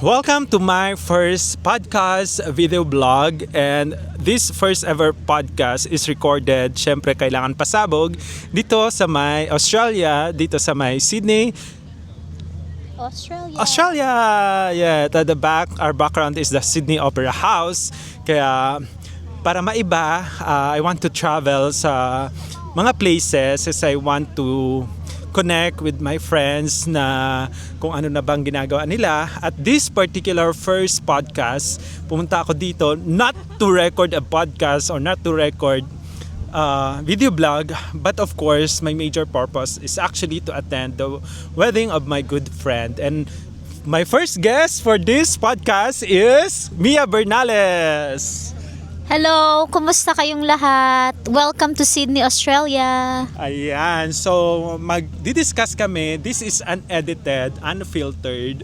Welcome to my first podcast video blog, and this first ever podcast is recorded, syempre kailangan pasabog, dito sa may Australia, dito sa may Sydney, Australia. Yeah, at the back, our background is the Sydney Opera House. Kaya para maiba, I want to travel sa mga places as I want to connect with my friends na kung ano na bang ginagawa nila. At this particular first podcast, pumunta ako dito not to record a podcast or not to record video blog, but of course my major purpose is actually to attend the wedding of my good friend. And my first guest for this podcast is Mia Bernales. Hello, kumusta kayong lahat? Welcome to Sydney, Australia. Ayan, so mag-discuss kami. This is unedited, unfiltered,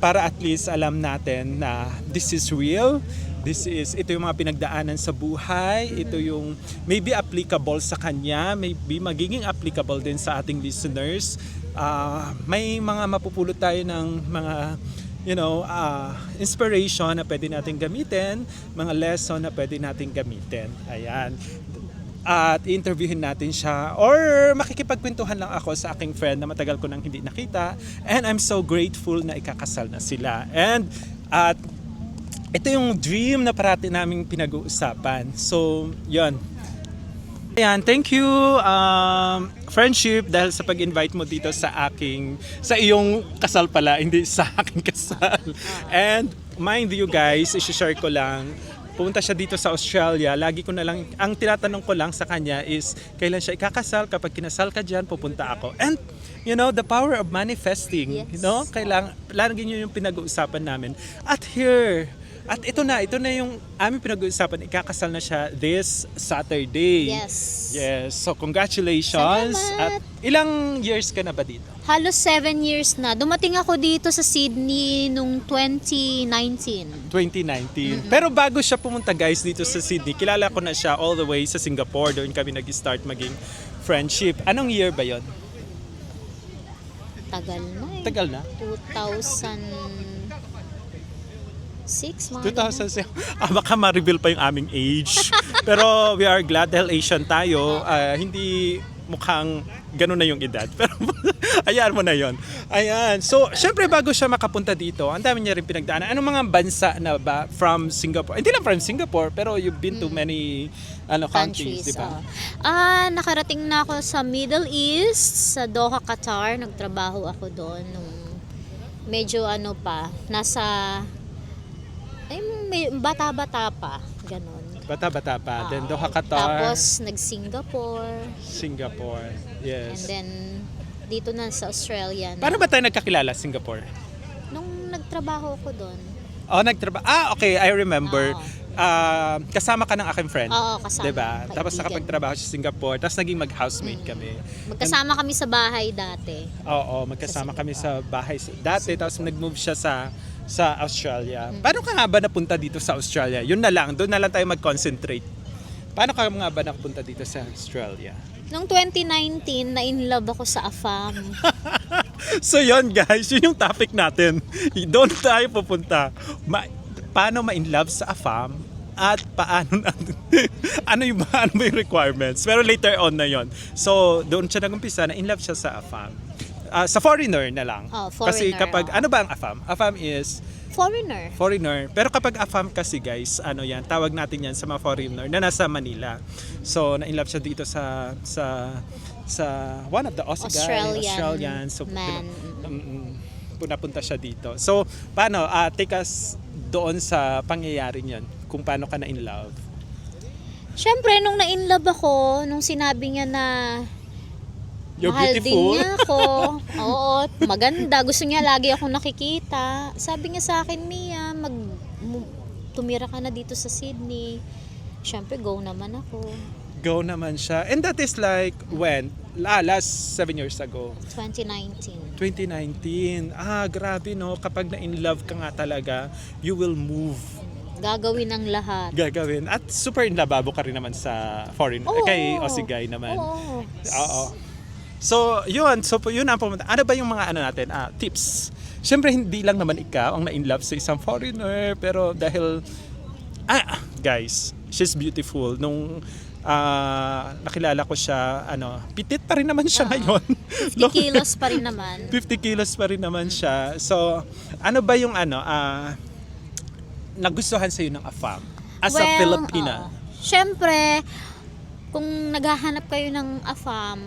para at least alam natin na this is real. Ito yung mga pinagdaanan sa buhay. Ito yung maybe applicable sa kanya, maybe magiging applicable din sa ating listeners. May mga mapupulot tayo ng mga inspiration na pwede natin gamitin, mga lesson na pwede natin gamitin. Ayan. At interviewin natin siya or makikipagkwentuhan lang ako sa aking friend na matagal ko nang hindi nakita, and I'm so grateful na ikakasal na sila. And at ito yung dream na parati naming pinag-uusapan. So, yun. Ayan, thank you friendship dahil sa pag-invite mo dito sa iyong kasal pala, hindi sa aking kasal. And mind you guys, i-share ko lang, pumunta siya dito sa Australia, lagi ko na lang, ang tinatanong ko lang sa kanya is, kailan siya ikakasal? Kapag kinasal ka dyan, pupunta ako. And the power of manifesting, yes. Lagi yun yung pinag-uusapan namin. At ito na yung aming pinag-uusapan, ikakasal na siya this Saturday. Yes. So congratulations. Salamat. At ilang years ka na ba dito? Halos 7 years na. Dumating ako dito sa Sydney nung 2019. 2019. Pero bago siya pumunta guys dito sa Sydney, kilala ko na siya all the way sa Singapore. Doon kami nag-start maging friendship. Anong year ba yon? Tagal na eh. Tagal na? 2006. Baka ma-reveal pa yung aming age. Pero we are glad dahil Asian tayo. Hindi mukhang ganun na yung edad. Pero ayan mo na yon. Ayan. So, syempre bago siya makapunta dito, ang dami niya rin pinagdaanan. Anong mga bansa na ba from Singapore? Hindi lang from Singapore, pero you've been to many countries, di ba? Nakarating na ako sa Middle East, sa Doha, Qatar. Nagtrabaho ako doon nung medyo may bata-bata pa, ganun. Bata-bata pa. Then Doha, Qatar. Tapos Singapore, yes. And then dito na sa Australia na. Paano ba tayo nagkakilala Singapore? Nung nagtrabaho ko doon. Okay, I remember. Kasama ka ng aking friend. Oo, kasama. Diba? Kaibigan. Tapos nakapagtrabaho sa Singapore, tapos naging mag-housemate kami. Magkasama kami sa bahay dati. Oo, magkasama kami sa bahay dati, tapos nag-move siya sa Australia. Paano ka nga ba napunta dito sa Australia? Yun na lang, doon na lang tayo mag-concentrate. Paano ka nga ba napunta dito sa Australia? Noong 2019, na-inlove ako sa AFAM. So yun guys, yun yung topic natin. Doon tayo pupunta. Paano ma-inlove sa AFAM? At paano ano ba yung requirements? Pero later on na yon. So doon siya nag-umpisa na in-love siya sa AFAM. Sa foreigner na lang. Foreigner. Kasi kapag, ano ba ang AFAM? AFAM is foreigner. Pero kapag AFAM kasi guys, tawag natin yan sa mga foreigner na nasa Manila. So, na-inlove siya dito sa one of the Australian. So, man. Punapunta siya dito. So, paano? Take us doon sa pangyayari niyan, kung paano ka na-inlove. Siyempre, nung na-inlove ako, nung sinabi niya na You're mahal beautiful. din niya ako. Oo, maganda. Gusto niya lagi akong nakikita. Sabi niya sa akin, Mia, tumira ka na dito sa Sydney. Siyempre, go naman ako. Go naman siya. And that is like when? Last 7 years ago. 2019. 2019. Grabe no. Kapag na-in-love ka nga talaga, you will move. Gagawin ang lahat. Gagawin. At super lababo ka rin naman sa foreign. Oo. Kay Aussie guy naman. Oo. Oo. So, yun ang pumunta. Ano ba yung mga ano natin, tips? Siyempre, hindi lang naman ikaw ang na-in-love sa isang foreigner, pero dahil, guys, she's beautiful. Nung nakilala ko siya, pitit pa rin naman siya ngayon. 50 kilos pa rin naman. 50 kilos pa rin naman siya. So, ano ba yung nagustuhan sa'yo ng AFAM as a Filipina? Siyempre, kung naghahanap kayo ng AFAM,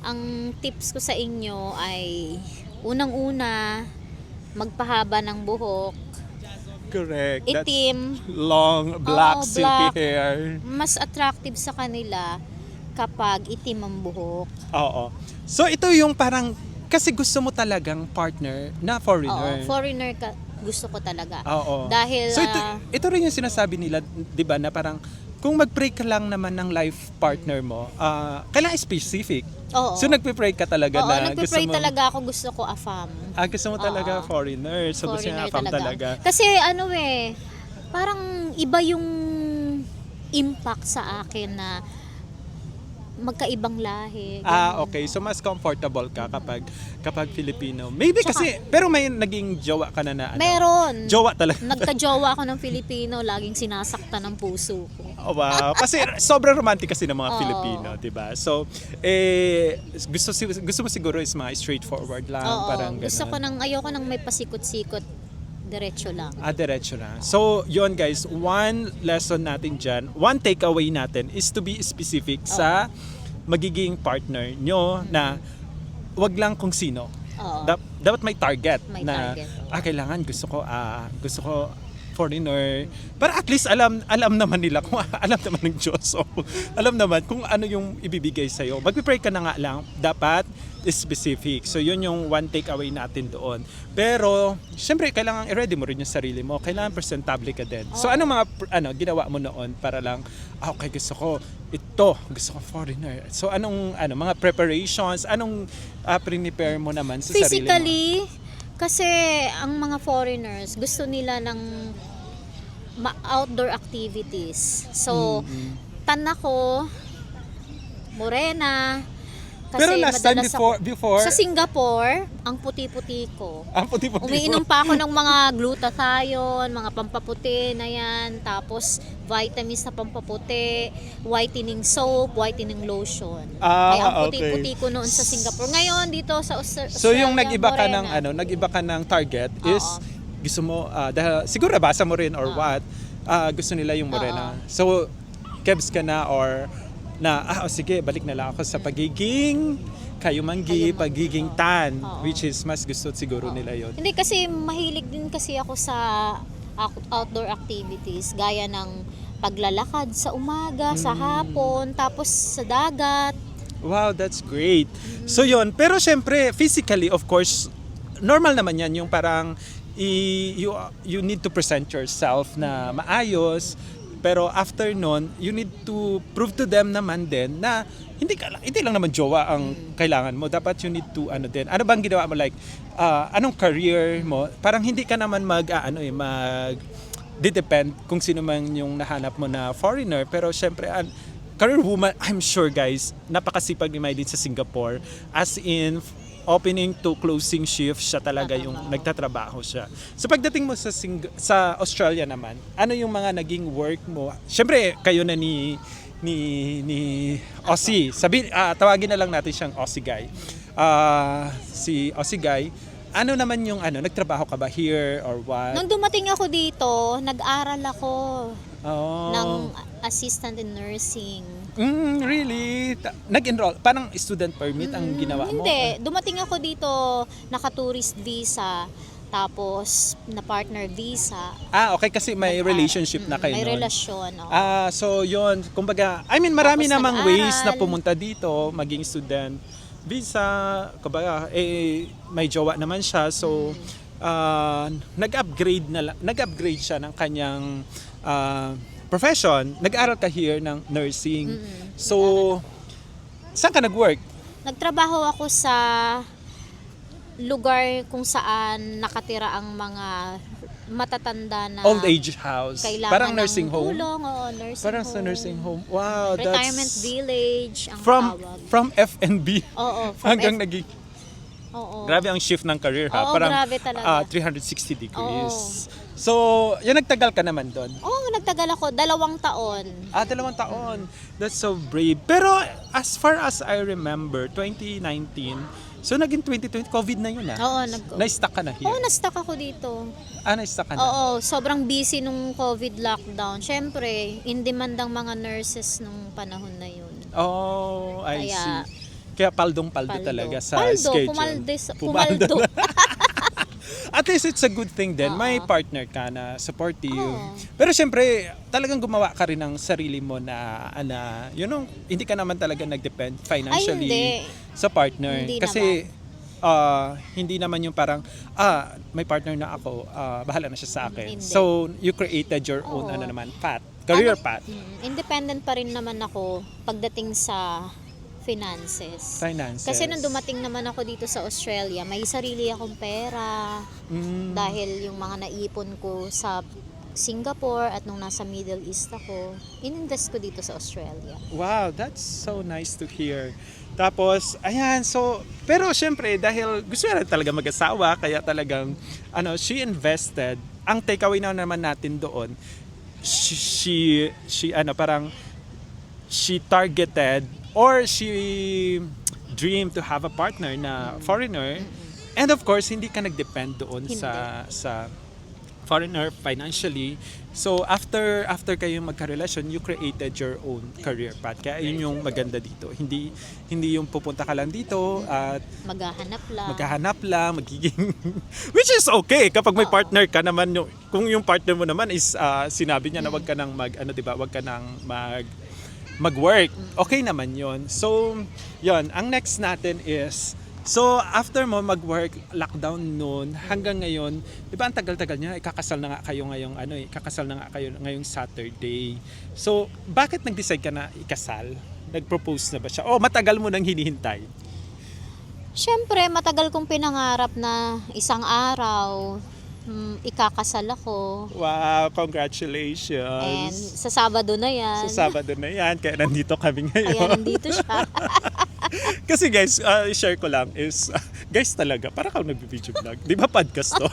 ang tips ko sa inyo ay unang-una, magpahaba ng buhok, Correct. That's itim, long, black, silky black. hair. Mas attractive sa kanila kapag itim ang buhok. Oo. So, ito yung parang, kasi gusto mo talagang partner na foreigner. Oo, foreigner ka, gusto ko talaga. Oo. Dahil, So ito rin yung sinasabi nila, 'di ba, na parang kung mag-pray ka lang naman ng life partner mo, kailangan specific. oo. So nagpe-pray ka talaga Oo, na nagpe-pray talaga ako, gusto ko AFAM. gusto mo talaga Oo. foreigner. So gusto Foreigner niya AFAM talaga. Kasi parang iba yung impact sa akin na magkaibang lahi. ganun. Okay. So mas comfortable ka kapag Filipino. Maybe Tsaka- kasi pero may naging jowa ka na Meron. Jowa talaga. Nagka-jowa ako ng Filipino, laging sinasaktan ng puso ko. Oh, wow. Kasi sobrang romantic kasi ng mga Oo. Filipino, 'di ba? So gusto mo siguro is mga straightforward lang, Oo, parang gusto ko ganun. ayoko nang may pasikot-sikot, diretso lang. Diretso na. So, yun guys, one lesson natin dyan, one takeaway natin is to be specific sa magiging partner nyo na wag lang kung sino. Oo. Dapat may target May na target. kailangan gusto ko foreigner, para at least alam naman nila kung alam naman ng Diyos. So, alam naman kung ano yung ibibigay sa iyo. Magpi-pray ka na nga lang, dapat specific. So yun yung one takeaway natin doon. Pero syempre kailangan i-ready mo rin yung sarili mo. Kailangan presentable ka din. So ano mga ginawa mo noon para lang okay, gusto ko foreigner. So anong mga preparations, anong prepare mo naman sa sarili mo? Physically, kasi ang mga foreigners, gusto nila ng outdoor activities. So, tan ako, morena, kasi Pero last time madalas before sa Singapore, ang puti-puti ko. ang puti-puti mo. Umiinom pa ako ng mga glutathione, mga pampaputi na yan, tapos vitamins na pampaputi, whitening soap, whitening lotion. Kaya ang puti-puti ko noon sa Singapore. Ngayon dito sa Australia, So yung nag-iba ka morena. nag-iba ka ng target is gusto mo dahil siguro nabasa mo rin or what, gusto nila yung morena. So kebs ka na or sige, balik na lang ako sa pagiging kayumanggi, pagiging tan, which is mas gusto siguro nila yon. Hindi, kasi mahilig din kasi ako sa outdoor activities, gaya ng paglalakad sa umaga, sa hapon, tapos sa dagat. Wow, that's great. So yon, pero syempre physically of course normal naman yan yung parang you need to present yourself na maayos. Pero after nun, you need to prove to them naman din na hindi lang naman jowa ang kailangan mo. Dapat you need to din. Ano bang ginawa mo, like anong career mo? Parang hindi ka naman depend kung sino man yung nahanap mo na foreigner. Pero syempre, career woman, I'm sure guys, napakasipag ni Maydin sa Singapore. As in, opening to closing shift, siya talaga yung nagtatrabaho siya. So pagdating mo sa Australia naman, ano yung mga naging work mo? Siyempre, kayo na ni Aussie. Tawagin na lang natin siyang Aussie guy. Si Aussie guy, ano naman yung nagtrabaho ka ba here or what? Nung dumating ako dito, nag-aral ako ng Oh. assistant in nursing. Really? Nag-enroll? Parang student permit ang ginawa mo? Hindi, dumating ako dito, naka-tourist visa, tapos na partner visa. Okay, kasi may relationship na kayo May nun. relasyon. oo. So yun, kumbaga, marami Tapos namang nag-aral. ways na pumunta dito, maging student visa, kumbaga, may jowa naman siya, so nag-upgrade siya ng kanyang profession. Nag-aral ka here ng nursing. So, saan ka nag-work? Nagtrabaho ako sa lugar kung saan nakatira ang mga matatanda na Old age house. kailangan Parang ng nursing home. tulong, oo, nursing Parang home. sa nursing home. Wow, Retirement that's village ang from tawag. from F&B Oo, from hanggang naging Oo. grabe ang shift ng career ha. Oo, Parang grabe talaga. 360 degrees. So, yan nagtagal ka naman doon. Oo, nagtagal ako, 2 taon. 2 taon. That's so brave. Pero as far as I remember, 2019, so naging 2020, COVID na yun Oo, Na-stuck ka na here. Oo, na-stuck ako dito. Na-stuck ka na. Oo, sobrang busy nung COVID lockdown. Siyempre, in demand ang mga nurses nung panahon na yun. Oh, I Kaya, see. Kaya paldong-paldo talaga sa Paldo, schedule. pumaldo. At least it's a good thing din. Oo. May partner ka na supportive. Oo. Pero syempre, talagang gumawa ka rin ng sarili mo na, hindi ka naman talaga nag-depend financially hindi. sa partner. Hindi Kasi, hindi naman yung parang, may partner na ako, bahala na siya sa akin. Hindi. So, you created your own, Oo. career path. Independent pa rin naman ako pagdating sa finances. Kasi nung dumating naman ako dito sa Australia, may sarili akong pera. Dahil yung mga naipon ko sa Singapore at nung nasa Middle East ako, ininvest ko dito sa Australia. Wow, that's so nice to hear. Tapos, ayan, so, pero syempre, dahil gusto niya talaga mag-asawa, kaya talagang, she invested. Ang takeaway na naman natin doon, she targeted or she dreamed to have a partner na foreigner. And of course, hindi ka nag-depend doon sa foreigner financially. So after kayong magka-relasyon, you created your own career path. Kaya yun yung maganda dito. Hindi yung pupunta ka lang dito at maghahanap lang, magiging which is okay kapag may partner ka naman. Kung yung partner mo naman is sinabi niya na wag ka nang wag ka nang mag-work. Okay naman yon. So, yon. Ang next natin is, so after mo mag-work, lockdown noon, hanggang ngayon, di ba ang tagal-tagal niya, ikakasal na nga kayo ngayong Saturday. So, bakit nag-decide ka na ikasal? Nag-propose na ba siya? O matagal mo nang hinihintay? Siyempre, matagal kong pinangarap na isang araw, ikakasal ako. Wow, congratulations. And sa Sabado na yan. Kaya nandito kami ngayon. Kaya nandito siya. Kasi guys, share ko lang is, guys talaga, para kang nag-video vlog. Di ba podcast to?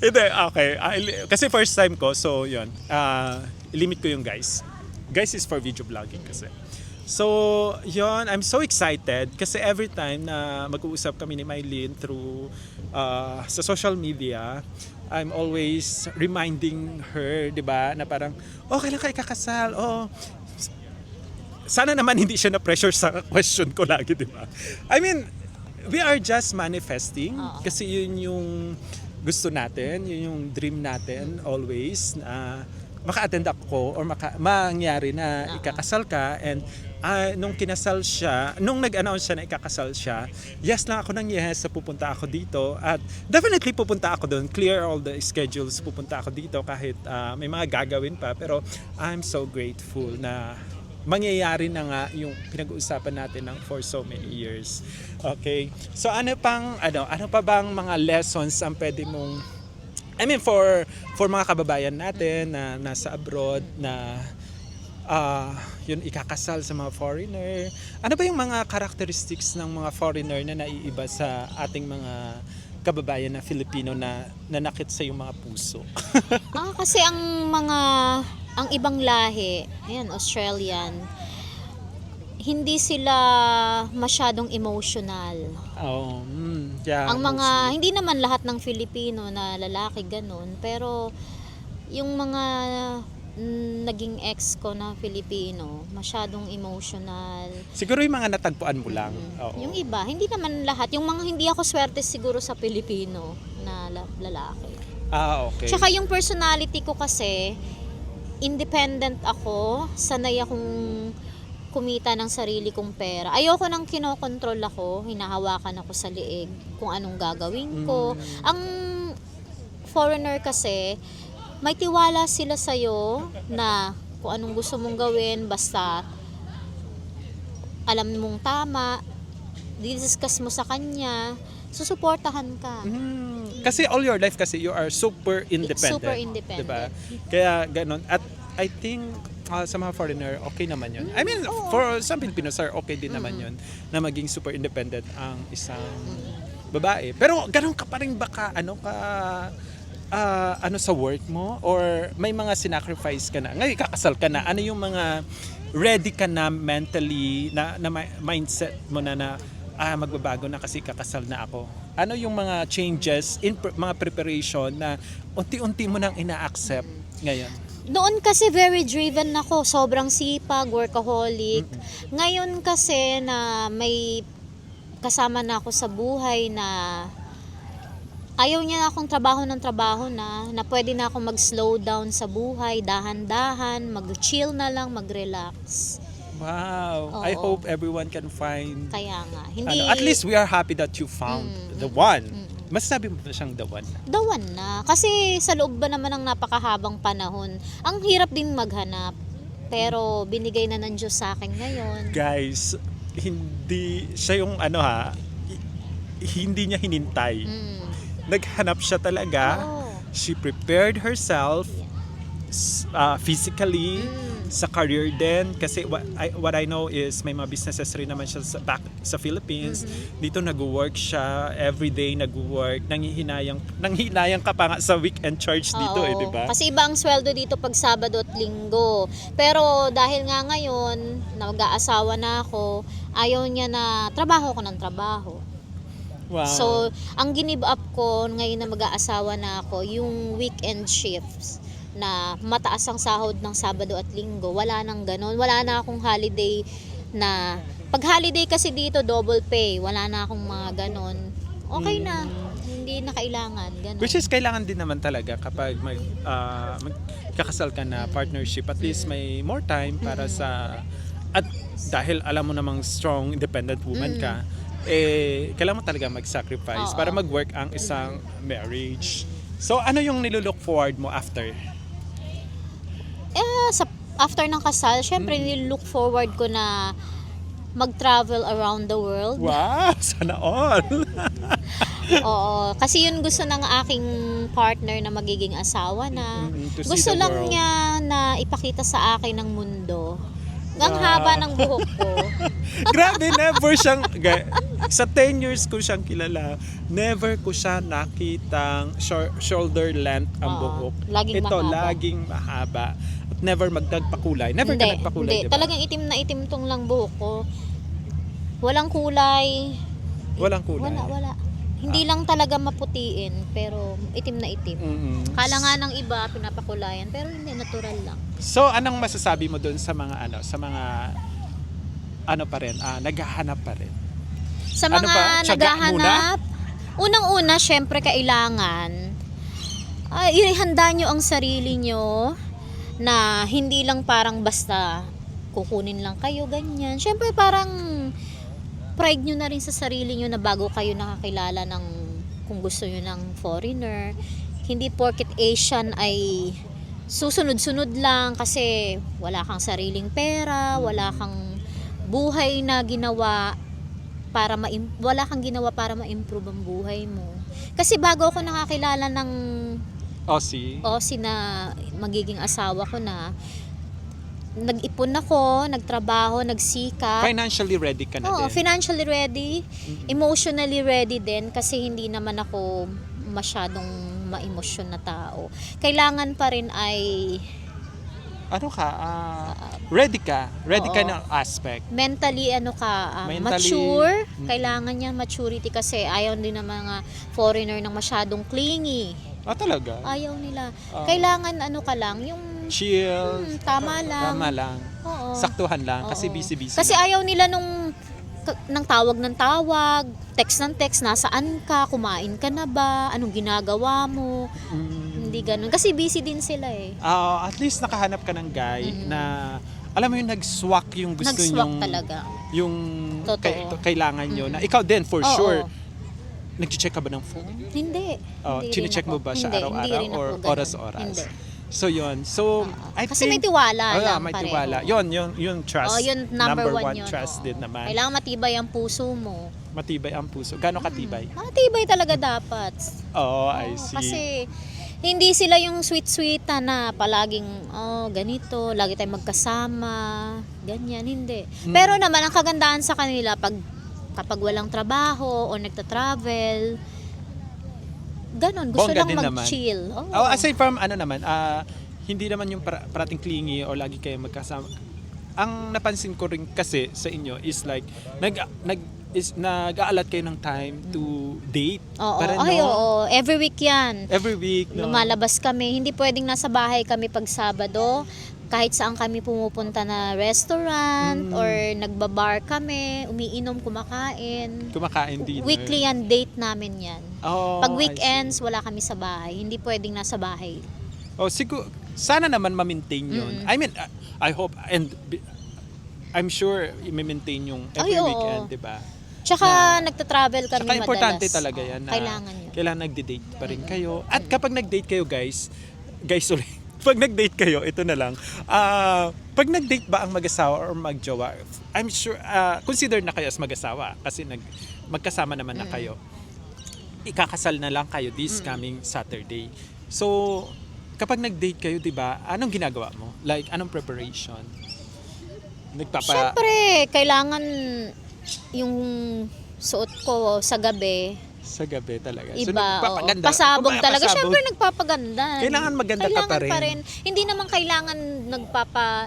Hindi, okay. Kasi first time ko, so yun. Limit ko yung guys. Guys is for video vlogging kasi. So, yun, I'm so excited kasi every time na mag-uusap kami ni Mylene through sa social media, I'm always reminding her, di ba, na parang, kailan ka ikakasal? Sana naman hindi siya na-pressure sa question ko lagi, di ba? I mean, we are just manifesting kasi yun yung gusto natin, yun yung dream natin always na maka-attend ako or mangyari na ikakasal ka. And nung kinasal siya, nung nag-announce siya na ikakasal siya, yes lang ako ng yes, pupunta ako dito. At definitely pupunta ako doon. Clear all the schedules, pupunta ako dito kahit may mga gagawin pa. Pero I'm so grateful na mangyayari na nga yung pinag-uusapan natin for so many years. Okay? So ano pa bang mga lessons ang pwede mong, for mga kababayan natin na nasa abroad na yun ikakasal sa mga foreigner. Ano ba yung mga characteristics ng mga foreigner na naiiba sa ating mga kababayan na Filipino na nanakit sa yung mga puso? Kasi ang ibang lahi, Australian, hindi sila masyadong emotional. Hindi naman lahat ng Filipino na lalaki ganun, pero yung mga naging ex ko na Filipino, masyadong emotional. Siguro yung mga natagpuan mo lang. Yung iba, hindi naman lahat. Yung mga hindi ako swerte siguro sa Filipino na lalaki. Okay. Tsaka yung personality ko kasi, independent ako, sanay akong kumita ng sarili kong pera. Ayoko nang kinokontrol ako, hinahawakan ako sa liig kung anong gagawin ko. Ang foreigner kasi, may tiwala sila sa'yo na kung anong gusto mong gawin, basta alam mong tama, didiscuss mo sa kanya, susuportahan ka. Kasi all your life kasi you are super independent. Super independent. Diba? Kaya ganon. At I think sa mga foreigner, okay naman yun. I mean, for some Filipinos are okay din naman yun na maging super independent ang isang babae. Pero ganon ka pa rin baka ano sa work mo or may mga sinacrifice ka na. Ngayon kakasal ka na. Ano yung mga ready ka na mentally na mindset mo na magbabago na kasi kakasal na ako. Ano yung mga changes in mga preparation na unti-unti mo nang ina-accept ngayon? Noon kasi very driven ako, sobrang sipag, workaholic. Ngayon kasi na may kasama na ako sa buhay na ayaw niya na akong trabaho na pwede na akong mag-slow down sa buhay, dahan-dahan, mag-chill na lang, mag-relax. Wow. Oo. I hope everyone can find Kaya nga, hindi... at least we are happy that you found the one. Masasabi mo ba siyang the one? The one na. Kasi sa loob ba naman ng napakahabang panahon, ang hirap din maghanap. Pero binigay na ng Diyos sa akin ngayon. Guys, hindi siya yung hindi niya hinintay. Naghanap siya talaga. Oo. She prepared herself physically, sa career din. Kasi what I know is may mga businesses rin naman siya back sa Philippines. Dito nag-work siya, everyday nag-work. Nanghihinayang ka pa nga sa weekend charge dito Oo. di ba? Kasi iba ang sweldo dito pag Sabado at Linggo. Pero dahil nga ngayon, nag-aasawa na ako, ayaw niya na trabaho ko ng trabaho. Wow. So, ang give up ko ngayon na mag-aasawa na ako, yung weekend shifts na mataas ang sahod ng Sabado at Linggo. Wala nang ganon. Wala na akong holiday na... Pag holiday kasi dito, double pay. Wala na akong mga ganon. Okay na. Hindi na kailangan. Ganon. Which is kailangan din naman talaga kapag magkakasal ka na partnership. At least may more time para sa... At dahil alam mo namang strong, independent woman ka, kailangan mo talaga mag-sacrifice para mag-work ang isang marriage. So, ano yung nilulook forward mo after? After ng kasal, syempre nilook forward ko na mag-travel around the world. Wow! Sana all! Oo. Kasi yun gusto ng aking partner na magiging asawa na. To see Gusto the lang world. niya na ipakita sa akin ng mundo. Ang haba ng buhok ko. Grabe, never siyang... Sa 10 years ko siyang kilala, never ko siya nakitang shoulder length ang Oo. buhok. Laging Ito, mahaba. laging mahaba. At never magdagpakulay. Never ka nagpakulay, Hindi. diba? Talagang itim na itim tong lang buhok ko. Walang kulay. Walang kulay. Wala. Hindi lang talaga maputiin, pero itim na itim. Kala nga ng iba, pinapakulayan, pero hindi, natural lang. So, anong masasabi mo doon sa mga pa rin, naghahanap pa rin? Sa Ano mga ba? Tiyaga naghahanap, unang-una, syempre kailangan, ihanda nyo ang sarili nyo na hindi lang parang basta kukunin lang kayo, ganyan. Syempre parang pride nyo na rin sa sarili nyo na bago kayo nakakilala ng kung gusto nyo ng foreigner. Hindi porket Asian ay susunod-sunod lang kasi wala kang sariling pera, wala kang buhay na ginawa wala kang ginawa para ma-improve ang buhay mo. Kasi bago ako nakakilala ng Aussie na magiging asawa ko na, nag-ipon ako, nagtrabaho, nagsikap. Financially ready ka na Oo, din. financially ready, emotionally ready din kasi hindi naman ako masyadong ma-emosyon na tao. Kailangan pa rin ay ready ka. Ready ka Oo. ng aspect. mentally Mentally, mature. Kailangan niya maturity kasi ayaw din ng mga foreigner ng masyadong clingy. Talaga? Ayaw nila. Kailangan ka lang, yung Chill. tama lang. Tama lang. Oo. Saktuhan lang kasi Oo. busy-busy. Kasi na. ayaw nila ng tawag ng tawag, text ng text, nasaan ka, kumain ka na ba, anong ginagawa mo. Hindi ganun. Kasi busy din sila eh. At least nakahanap ka ng guy na alam mo yung nag-swak yung gusto Nag-swak nyong talaga. yung Totoo. kailangan nyo na ikaw din for Oo. sure. Nag-check ka ba ng phone? Hindi. Hindi Chine-check rin mo ba ako. siya Hindi araw-araw rin or ako ganun. oras-oras? Hindi. So yun. So I Kasi think may tiwala lang may pareho. tiwala. Yun trust. Yun, number one yun. trust Oo. din naman. Kailangan matibay ang puso mo. Matibay ang puso. Gaano katibay? Matibay talaga dapat. Oh, I Oo, see. kasi hindi sila yung sweet-sweeta na palaging, ganito, lagi tayong magkasama, ganyan, hindi. Pero naman, ang kagandahan sa kanila, kapag walang trabaho o nagta-travel, ganon, gusto Bongga lang din naman. mag-chill. Oo. Aside from hindi naman yung parating clingy o lagi kayo magkasama. Ang napansin ko rin kasi sa inyo is like nag-aalat kayo ng time to date. Oo, Para, ay, no? oo, every week yan. Every week, no? Lumalabas kami, hindi pwedeng nasa bahay kami pag Sabado. Kahit saan kami pumupunta na restaurant or nagbabar kami, umiinom, kumakain. Kumakain dinner. Weekly yan, date namin yan. Oh, Pag I weekends, see. wala kami sa bahay. Hindi pwedeng nasa bahay. Siguro, sana naman ma-maintain yun. I mean, I hope, and I'm sure i-maintain yung every Ay, oo. weekend, di ba? Tsaka nagta-travel kami Saka importante madalas. talaga yan na Kailangan yun. kailangan nagde-date pa rin kayo. At kapag nag-date kayo, guys, sorry, pag nag-date kayo, ito na lang, pag nag-date ba ang mag-asawa or mag-jowa, I'm sure, consider na kayo as mag-asawa kasi magkasama naman na kayo. Ikakasal na lang kayo this coming Saturday. So, kapag nag-date kayo, di ba, anong ginagawa mo? Like, anong preparation? Siyempre, kailangan yung suot ko sa gabi, Sa gabi talaga. iba, nagpapaganda. pasabog Kung talaga. pasabog, Siyempre, nagpapaganda. Kailangan maganda ka pa rin. Hindi naman kailangan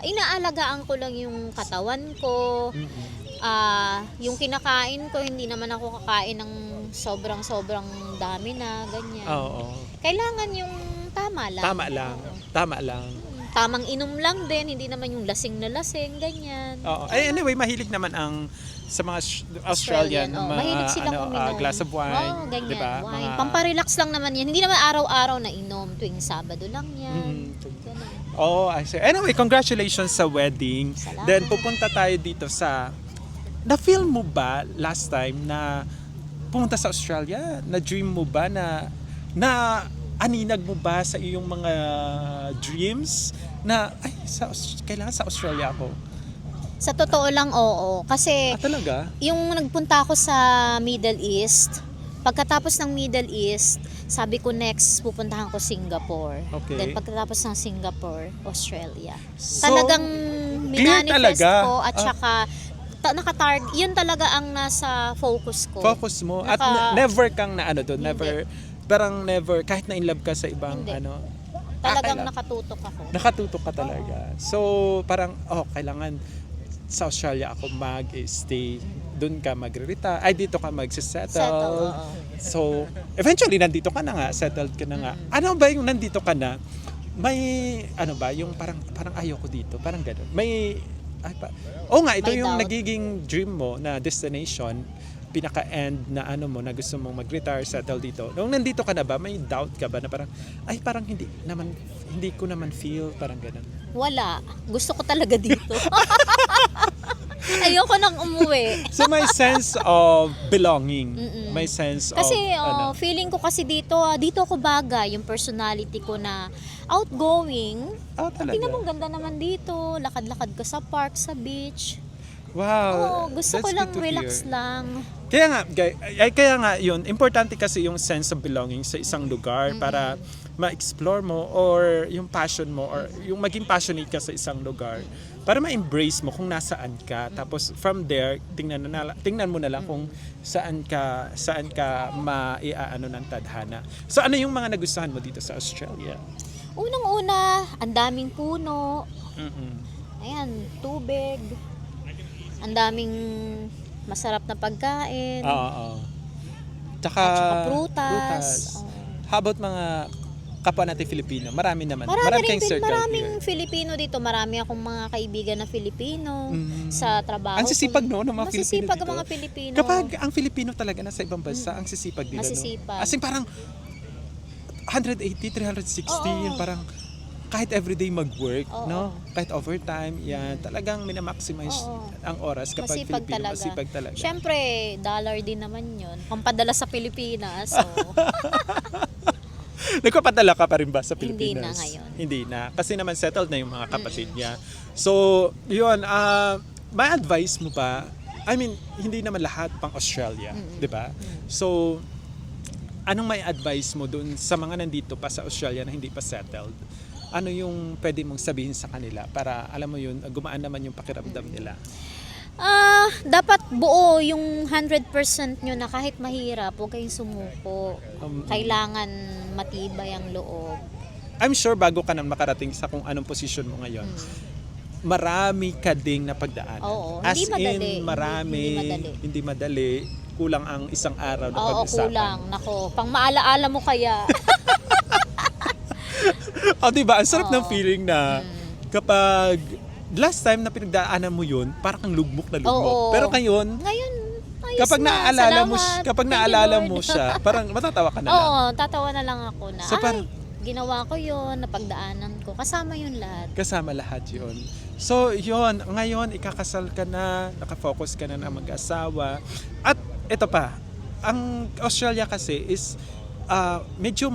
inaalagaan ko lang yung katawan ko. Yung kinakain ko, hindi naman ako kakain ng sobrang dami na, ganyan. Oo. Kailangan yung tama lang. Tama lang. Tamang inom lang din, hindi naman yung lasing na lasing, ganyan. Oo. Anyway, mahilig naman sa mga Australian, mahilig silang uminom. glass of wine, ganyan, di ba? wine. Pamparelax lang naman yan. Hindi naman araw-araw na inom, tuwing Sabado lang yan. Ganun. I see. Anyway, congratulations sa wedding. Salamat. Then pupunta tayo dito na-feel mo ba last time na pumunta sa Australia? Na-dream mo ba na aninag mo ba sa iyong mga dreams na kailangan sa Australia ako? Sa totoo lang, oo. Kasi Talaga? yung nagpunta ako sa Middle East, pagkatapos ng Middle East, sabi ko next pupuntahan ko Singapore. Okay. Then pagkatapos ng Singapore, Australia. So, Talagang clear minanifest talaga. ko at saka yun talaga ang nasa focus ko. Focus mo at never kang never kahit na in love ka sa ibang Hindi. kailangan. Talagang nakatutok ako. Nakatutok ka talaga. So, parang, kailangan sa Australia ako mag-stay. Doon ka magre-retire. Dito ka magsisettle. Settle, oo. So, eventually, nandito ka na nga. Settled ka na nga. Ano ba yung nandito ka na? May, yung parang ayoko dito. Parang gano'n. Ito May yung doubt. nagiging dream mo na destination, pinaka-end na na gusto mong mag-retire, settle dito. Nung nandito ka na ba, may doubt ka ba na parang hindi ko naman feel, parang ganun. Wala. Gusto ko talaga dito. Ayoko nang umuwi. So may sense of belonging. May sense Kasi of, feeling ko kasi dito ako bagay. Yung personality ko na outgoing. talaga. Tingnan mo, ganda naman dito. Lakad-lakad ka sa park, sa beach. Wow. Gusto ko that's lang good to relax hear. lang. Kaya nga yun, importante kasi yung sense of belonging sa isang lugar para ma-explore mo or yung passion mo or yung maging passionate ka sa isang lugar para ma-embrace mo kung nasaan ka. Tapos from there, tingnan mo na lang kung saan ka maiaano ng tadhana. So ano yung mga nagustuhan mo dito sa Australia? Unang-una, ang daming puno. Mm-mm. Ayan, tubig. Ang daming masarap na pagkain. Oo. Tsaka At saka prutas. Oo. How about mga kapwa natin Filipino? Marami naman. Marami kayong circle maraming here. Filipino dito. Marami akong mga kaibigan na Filipino sa trabaho. Ang sisipag no ng mga Filipino Masisipag dito. ang mga Filipino. Kapag ang Filipino talaga nasa ibang bansa, ang sisipag nila. Masisipag. No? As in parang 180, 360, Oo. yun parang kahit everyday mag-work, Oo. no? Kahit overtime, yan. Talagang minamaximize Oo. ang oras kapag Masipag Filipino. talaga. Masipag talaga. Siyempre, dollar din naman yun. Pampadala sa Pilipinas. So, Nagpapadala ka pa rin ba sa Hindi Pilipinas? na ngayon. Hindi na. Kasi naman settled na yung mga kapatid niya. So, yun. May advice mo ba I mean, hindi naman lahat pang Australia, di ba? So, anong may advice mo dun sa mga nandito pa sa Australia na hindi pa settled? Ano yung pwede mong sabihin sa kanila para, alam mo yun, gumaan naman yung pakiramdam nila? Dapat buo yung 100% nyo na kahit mahirap, huwag kayong sumuko. Kailangan matibay ang loob. I'm sure bago ka nang makarating sa kung anong posisyon mo ngayon, marami ka ding napagdaanan. Oo, As hindi madali. in, marami, hindi madali. Kulang ang isang araw na Oo, pag-usapan. kulang. Nako, pang maalaala mo kaya. Diba? Ang sarap ng feeling na kapag last time na pinagdaanan mo yun, parang kang lugmok na lugmok. Oo. Pero ngayon, Ayos kapag na. naalala mo, Salamat. kapag Thank you, naalala Lord. mo siya, parang matatawa ka na lang. Oo, tatawa na lang ako na. So, parang- ginawa ko yun, napagdaanan ko. Kasama yun lahat. Kasama lahat yun. So, yun. Ngayon, ikakasal ka na, nakafocus ka na ng mag-asawa. At ito pa, ang Australia kasi is medyo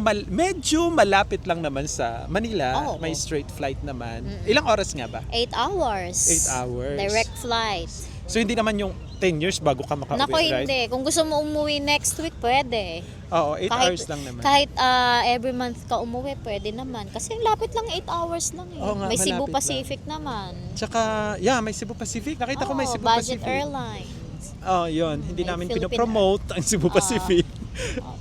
malapit lang naman sa Manila. Oo. May straight flight naman. Ilang oras nga ba? 8 hours. 8 hours. Direct flight. So, hindi naman yung 10 years bago ka makauwi, Nako, right? hindi. Kung gusto mo umuwi next week, pwede. Oo, 8 hours lang naman. Kahit every month ka umuwi, pwede naman. Kasi lapit lang, 8 hours lang eh. Oo nga, May Cebu malapit lang. Pacific naman. Tsaka, may Cebu Pacific. Nakita ko may Oo, Cebu Budget Pacific. Airlines. Yun. Hindi May namin Philippine pinopromote ang Cebu Pacific.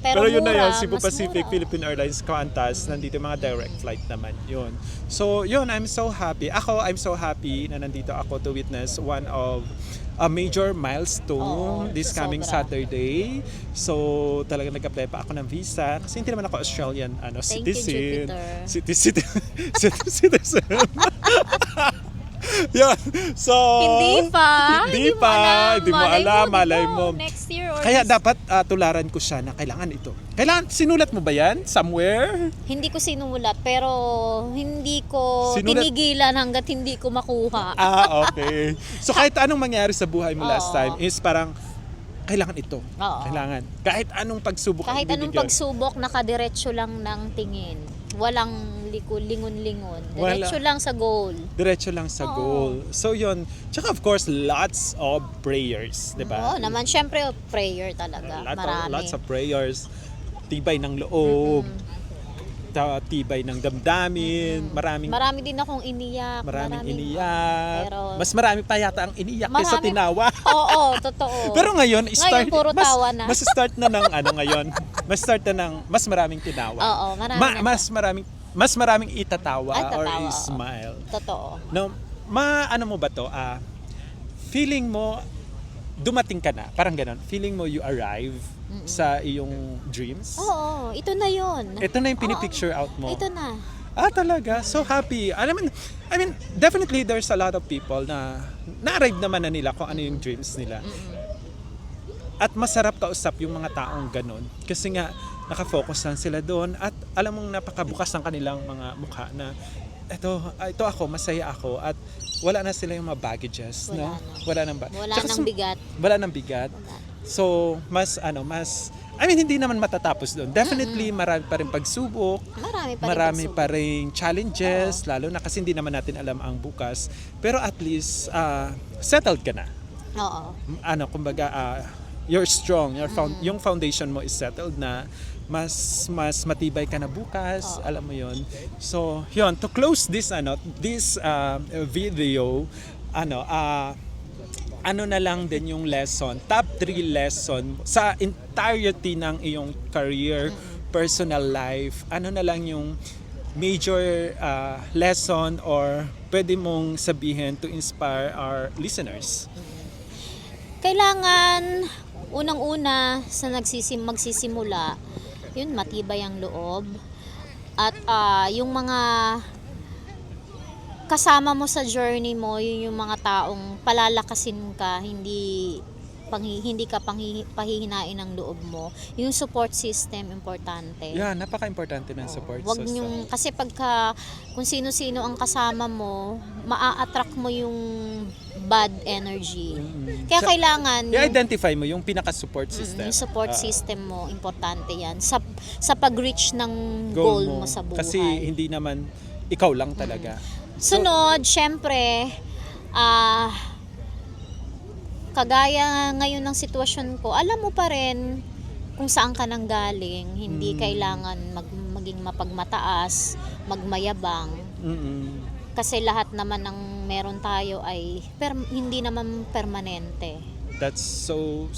Pero Yun na mura, yun, Cebu mas Pacific, mura. Philippine Airlines, Qantas, nandito yung mga direct flight naman. Yun. So, yun, I'm so happy. I'm so happy na nandito ako to witness one of a major milestone Oo, this coming sobra. Saturday. So, talagang nag-apply pa ako ng visa kasi hindi naman ako Australian Thank you, citizen. Jupiter. Citizen. Yan. So, Hindi pa. Hindi pa. Hindi mo alam. Malay mo. Next year or Kaya this- dapat tularan ko siya na kailangan ito. Sinulat mo ba yan? Somewhere? Hindi ko sinulat, pero hindi ko Sinulat- tinigilan hanggat hindi ko makuha. Okay. So kahit anong mangyari sa buhay mo last Oo. time is parang kailangan ito. Oo. Kailangan. Kahit anong pagsubok ang Kahit anong bibigyan. pagsubok, nakadiretso lang ng tingin. Walang lingon-lingon. Wala. Diretso lang sa goal. Diretso lang sa Oo. goal. So yun. Tsaka of course, lots of prayers. Diba? Oo naman, syempre prayer talaga. Marami. Lots of prayers. Tibay ng loob. Tibay ng damdamin. Marami din akong iniyak. Maraming iniyak. Pero- Mas marami pa yata ang iniyak kaysa Marami- tinawa. Oo, totoo. Pero ngayon, puro tawa na. Mas start na ng ngayon. Mas start na ng mas maraming tinawa. Oo, marami na. Mas maraming itatawa Ay, or tatawa, oo. smile. Totoo. No, ano mo ba to? Feeling mo dumating ka na, parang ganon. Feeling mo you arrive sa iyong dreams. Oo, ito na yun. Ito na yung pinipicture out mo. Ito na. Talaga? So happy. I mean, definitely there's a lot of people na na-arrive naman na nila kung ano yung dreams nila. At masarap kausap yung mga taong ganun. Kasi nga, nakafocus lang sila doon at alam mong napakabukas ng kanilang mga mukha na ito ako, masaya ako at wala na sila yung mga baggages. Wala No? na. Wala nang Wala nang bigat. Wala nang bigat. So, hindi naman matatapos doon. Definitely, marami pa rin pagsubok. Marami pa rin challenges, lalo na kasi hindi naman natin alam ang bukas. Pero at least, settled ka na. Oo. Kumbaga, you're strong. Yung foundation mo is settled na. Mas matibay ka na bukas, alam mo yon. So, yun, to close this video, na lang din yung lesson, top 3 lesson sa entirety ng iyong career, personal life, na lang yung major lesson or pwede mong sabihin to inspire our listeners? Kailangan, unang-una, sa magsisimula, yun, matibay ang loob. At yung mga kasama mo sa journey mo, yun yung mga taong palalakasin ka, hindi ka pahihinain ng loob mo. Yung support system, importante. Yeah, napaka-importante ng support Wag system. yung, kasi kung sino-sino ang kasama mo, maa-attract mo yung bad energy. Kaya kailangan I-identify mo yung pinaka-support system. yung support system mo, importante yan. Sa pag-reach ng goal mo sa buhay. Kasi hindi naman ikaw lang talaga. Sunod, syempre, kagaya ngayon ng sitwasyon ko, alam mo pa rin kung saan ka nang galing. Hindi kailangan maging mapagmataas, magmayabang. Kasi lahat naman ng meron tayo ay hindi naman permanente. That's so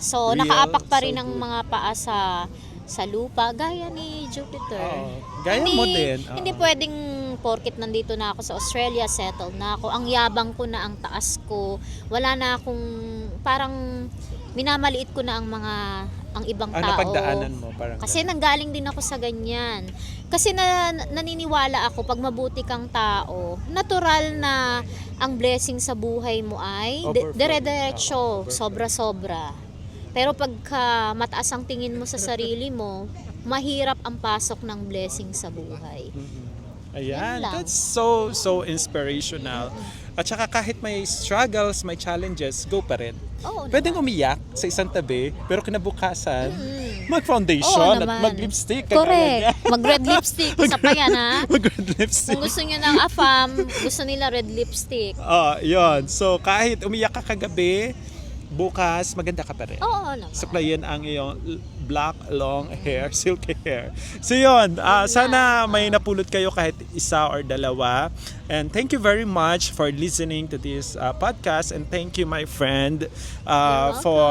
So, real, nakaapak pa rin so ang good. mga paa sa lupa, gaya ni Jupiter. Gaya hindi, mo din. Hindi pwedeng porket nandito na ako sa Australia, settled na ako. Ang yabang ko na, ang taas ko. Wala na akong, parang minamaliit ko na ang ibang tao. Napagdaanan mo parang Kasi ganun. nanggaling din ako sa ganyan. Kasi naniniwala ako, pag mabuti kang tao, natural na ang blessing sa buhay mo ay Overflow. dire-diretso, Overflow. sobra-sobra. Pero pagka mataas ang tingin mo sa sarili mo, mahirap ang pasok ng blessing sa buhay. Ayan, Yan lang. that's so inspirational. At saka kahit may struggles, may challenges, go pa rin. Oo Pwedeng naman. umiyak sa isang tabi, pero kinabukasan, Oo mag-foundation at naman. mag-lipstick. Correct. Mag-red lipstick. Isa pa yan, ha? Mag-red lipstick. Kung gusto nyo ng AFAM, gusto nila red lipstick. Yun. So, kahit umiyak ka kagabi, bukas, maganda ka pa rin. Oo naman. Suklayin ang iyong black, long hair, silky hair. So yun, sana may napulot kayo kahit isa or dalawa. And thank you very much for listening to this podcast. And thank you, my friend, welcome. for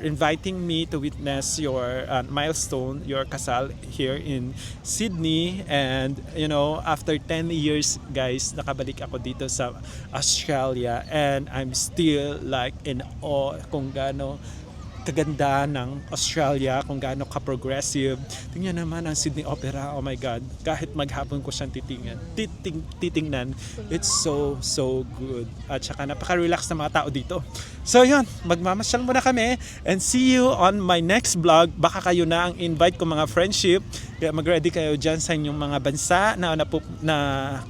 inviting me to witness your milestone, your kasal here in Sydney. And, you know, after 10 years, guys, nakabalik ako dito sa Australia. And I'm still like in awe kung gaano kaganda ng Australia, kung gaano ka-progressive. Tingnan naman ang Sydney Opera, oh my God. Kahit maghapon ko siyang titingnan, it's so good. At saka napaka-relax na mga tao dito. So yun, magmamasyal muna kami and see you on my next vlog. Baka kayo na ang invite ko mga friendship. Kaya mag-ready kayo dyan sa inyong mga bansa na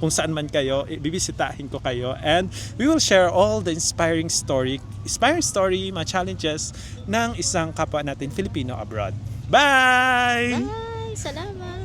kung saan man kayo, bibisitahin ko kayo. And we will share all the inspiring story, mga challenges ng isang kapwa natin Filipino abroad. Bye! Bye! Salamat!